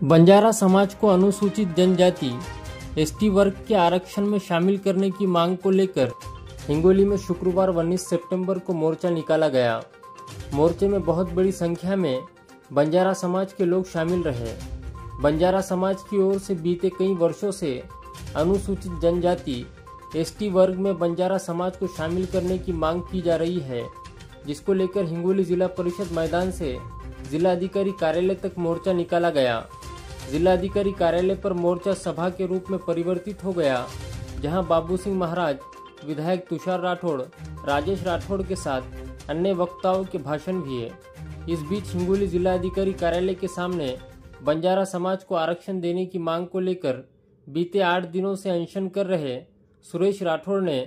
बंजारा समाज को अनुसूचित जनजाति एसटी वर्ग के आरक्षण में शामिल करने की मांग को लेकर हिंगोली में शुक्रवार 19 सितंबर को मोर्चा निकाला गया। मोर्चे में बहुत बड़ी संख्या में बंजारा समाज के लोग शामिल रहे। बंजारा समाज की ओर से बीते कई वर्षों से अनुसूचित जनजाति एसटी वर्ग में बंजारा समाज को शामिल करने की मांग की जा रही है, जिसको लेकर हिंगोली जिला परिषद मैदान से जिलाधिकारी कार्यालय तक मोर्चा निकाला गया। जिलाधिकारी कार्यालय पर मोर्चा सभा के रूप में परिवर्तित हो गया, जहां बाबू सिंह महाराज, विधायक तुषार राठौड़, राजेश राठौड़ के साथ अन्य वक्ताओं के भाषण भी है। इस बीच हिंगोली जिलाधिकारी कार्यालय के सामने बंजारा समाज को आरक्षण देने की मांग को लेकर बीते 8 दिनों से अनशन कर रहे सुरेश राठौड़ ने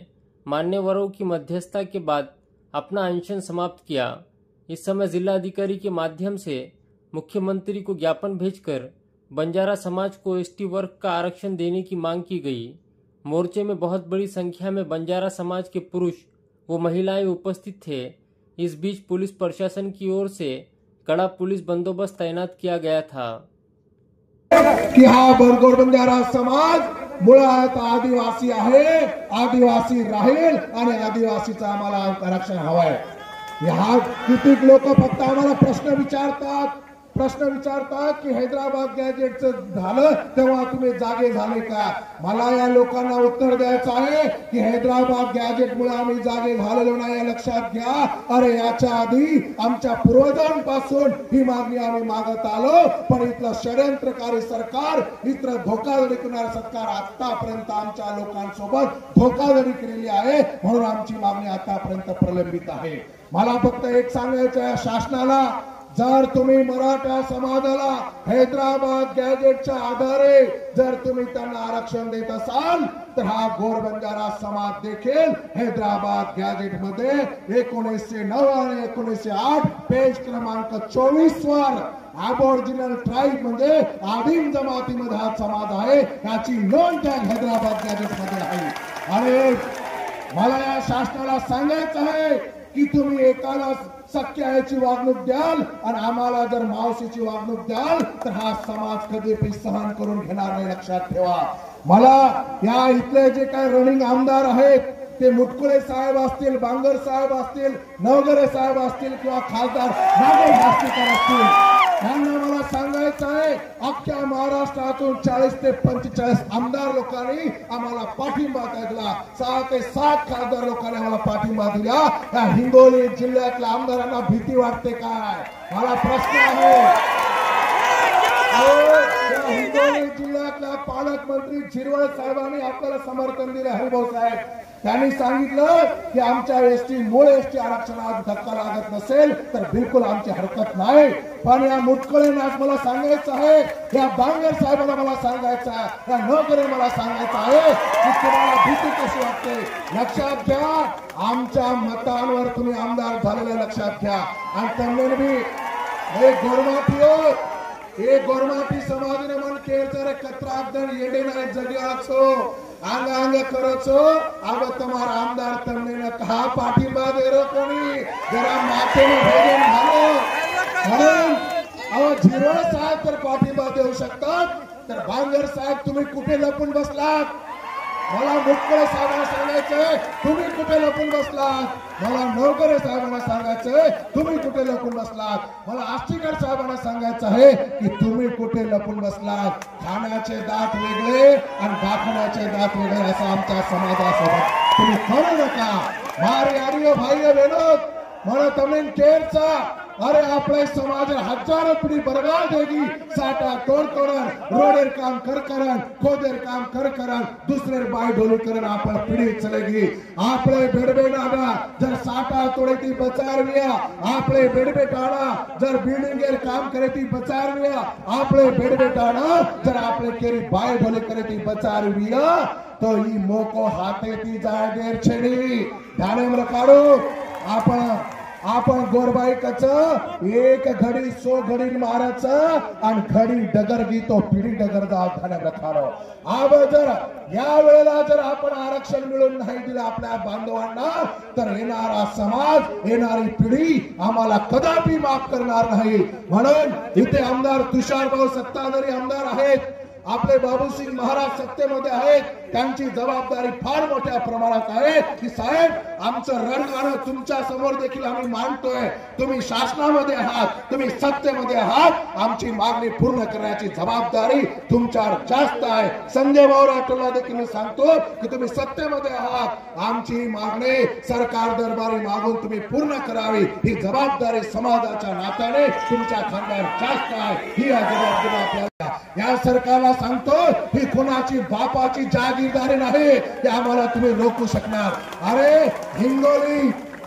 मान्यवरों की मध्यस्थता के बाद अपना अनशन समाप्त किया। इस समय जिलाधिकारी के माध्यम से मुख्यमंत्री को ज्ञापन भेजकर बंजारा समाज को एसटी वर्ग का आरक्षण देने की मांग की गई। मोर्चे में बहुत बड़ी संख्या में बंजारा समाज के पुरुष व महिलाएं उपस्थित थे। इस बीच पुलिस प्रशासन की ओर से कड़ा पुलिस बंदोबस्त तैनात किया गया था। की हा बरगोर बंजारा समाज मुळात आदिवासी आहे, आदिवासी राहील आणि आदिवासीचं आम्हाला आरक्षण हवंय। ह्या कितीक लोक फक्त आम्हाला प्रश्न विचारतात की हैदराबाद गॅजेटचं झालं तेव्हा तुम्ही जागे झाले का। मला या लोकांना उत्तर द्यायचं आहे की हैदराबाद गॅजेटमुळे आम्ही जागे झालेलो नाही हे लक्षात घ्या। अरे याच्या आधी आमच्या पूर्वजांपासून ही मागणी आम्ही मागत आलो, पण इथलं षड्यंत्रकारी सरकार, इथलं धोकाधडी करणारं सरकार आतापर्यंत आमच्या लोकांसोबत धोकाधडी केलेली आहे, म्हणून आमची मागणी आतापर्यंत प्रलंबित आहे। मला फक्त एक सांगायचं आहे शासनाला, जर तुम्ही मराठा समाजाला हैदराबाद गॅजेटच्या आधारे जर तुम्ही त्यांना आरक्षण देत असाल तर हा गोर बंजारा समाज देखील हैदराबाद गॅजेट मध्ये 1909 आणि 1908 पेज क्रमांक 24 वर अबॉरिजिनल ट्राइब म्हणजे आदिम जमातीमध्ये हा समाज आहे याची नोंद त्या हैदराबाद गॅजेट मध्ये आहे। आणि मला या शासनाला सांगायचं आहे की तुम्ही एकाला सख्या याची वागणूक द्याल आणि आम्हाला जर मावशीची वागणूक द्याल तर हा समाज कधीही सहन करून घेणार नाही, लक्षात ठेवा। मला या इथले जे काही रनिंग आमदार आहेत ते मुटकुळे साहेब असतील, बांगर साहेब असतील, नवगरे साहेब असतील किंवा खासदार नागोल भास्कर असतील, त्यांना मला सांगायचं आहे अख्ख्या महाराष्ट्रातून 40 ते 45 आमदार लोकांनी आम्हाला पाठिंबा दिला, 6 ते 7 खासदार लोकांनी आम्हाला पाठिंबा दिला। या हिंगोली जिल्ह्यातल्या आमदारांना भीती वाटते काय? मला प्रश्न आहे। हिंगोली जिल्ह्यातल्या पालकमंत्री झिरवळ साहेबांनी आपल्याला समर्थन दिले, हरिभाऊ साहेब त्यांनी सांगितलं की आमच्या एसटी मूळ एसटी आरक्षणात धक्का लागत नसेल तर बिलकुल आमची हरकत नाही। पण या मुटकळेंना मला सांगायचं आहे, या बांगर साहेबांना मला सांगायचं आहे, या नवगरे मला सांगायचं आहे की तुम्हाला भीती कशी वाटते। लक्षात घ्या, आमच्या मतांवर तुम्ही आमदार झालेले लक्षात घ्या। आणि त्यांनी भी एक गोरमाटी समाजने मन केर कतरा येडे नाही जगी आछो आंग आंग करो अब तुम्हारा आमदार तमने कहा पाठिंबा दे रो कोणी जरा माथे में भोजन घालो। अहो झिरवळ साहेब तर पाठिंबा देऊ शकतात, तर बांगर साहेब तुम्ही कुठे लपून बसलात? मला मुटकुळे साहेबांना सांगायचंय तुम्ही कुठे लपून बसलात? मला नवगरे साहेबांना सांगायचंय तुम्ही कुठे लपून बसलात? मला आष्टीकर साहेबांना सांगायचं आहे की तुम्ही कुठे लपून बसलात? खाण्याचे दात वेगळे आणि दाखवण्याचे दात वेगळे असं आमच्या समाजासोबत तुम्ही करू नका। मारे आर्य भाई बहनों मला तमिन केरचा अरे आपले समाज हजारों पीढ़ी बर्बाद होगी। साटा तोड़ करन, रोडेर काम कर करन, खोदेर काम कर करन, दूसरे बाई ढोली करन आपला पीढ़ी चलेगी। आपले बेडबे डाना जर साटा तोड़े ती बचार मिया, आपले बेडबे डाना जर बिल्डिंगेर काम करे ती बचार मिया, आपले बेडबे डाना जर आपले केरी बाई ढोली करे ती बचार मिया, तो ही मोको हाथे ती जागेर छेड़ी ध्याने में रखाड़ो। आपण आपण गोरबाईकच एक घडी सो घडी मारायचं आणि घडी डगर गीतो पिढी डगर धानो. अब जर या वेळेला जर आपण आरक्षण मिळून नाही दिलं आपल्या बांधवांना तर येणारा समाज येणारी पिढी आम्हाला कदापि माफ करणार नाही. म्हणून इथे आमदार तुषारभाऊ सत्ताधारी आमदार आहेत, आपले बाबूसिंग महाराज सत्तेमध्ये आहेत, त्यांची जबाबदारी फार मोठ्या प्रमाणात आहे की साहेब आमचं रणगाणं तुमच्या समोर देखील आम्ही मांडतोय. तुम्ही शासनामध्ये आहात, तुम्ही सत्तेमध्ये आहात, आमची मागणी पूर्ण करण्याची जबाबदारी तुमच्यावर जास्त आहे. संजय भाऊ राठोडला देखील मी सांगतो की तुम्ही सत्तेमध्ये आहात, आमची मागणी सरकार दरबारी मागून तुम्ही पूर्ण करावी. ही जबाबदारी समाजाच्या नात्याने तुमच्या खांद्यावर जास्त आहे. ही जबाबदारी आपल्याला या सरकारला सांगतो ही कोणाची बापाची जागीरदारी नाही, हे आम्हाला तुम्ही रोखू शकणार. अरे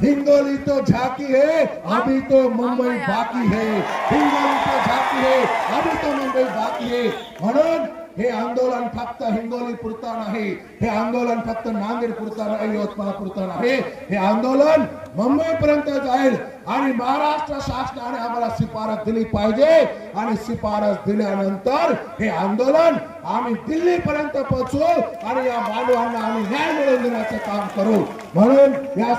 हिंगोली तो झाकी है, अभी तो मुंबई बाकी है. हिंगोली तो झाकी है, अभी तो मुंबई बाकी है. म्हणून हे आंदोलन फक्त हिंगोली पुरता नाही, हे आंदोलन फक्त नांदेड पुरता नाही, यवतमाळ पुरता नाही, हे आंदोलन मुंबई पर्यंत जाईल. आणि महाराष्ट्र शासनाने आम्हाला शिफारस दिली पाहिजे आणि शिफारस दिल्यानंतर हे आंदोलन आम्ही दिल्ली पर्यंत पोहोचू आणि या बांधवांना आम्ही न्याय मिळवून देण्याचं काम करू. म्हणून या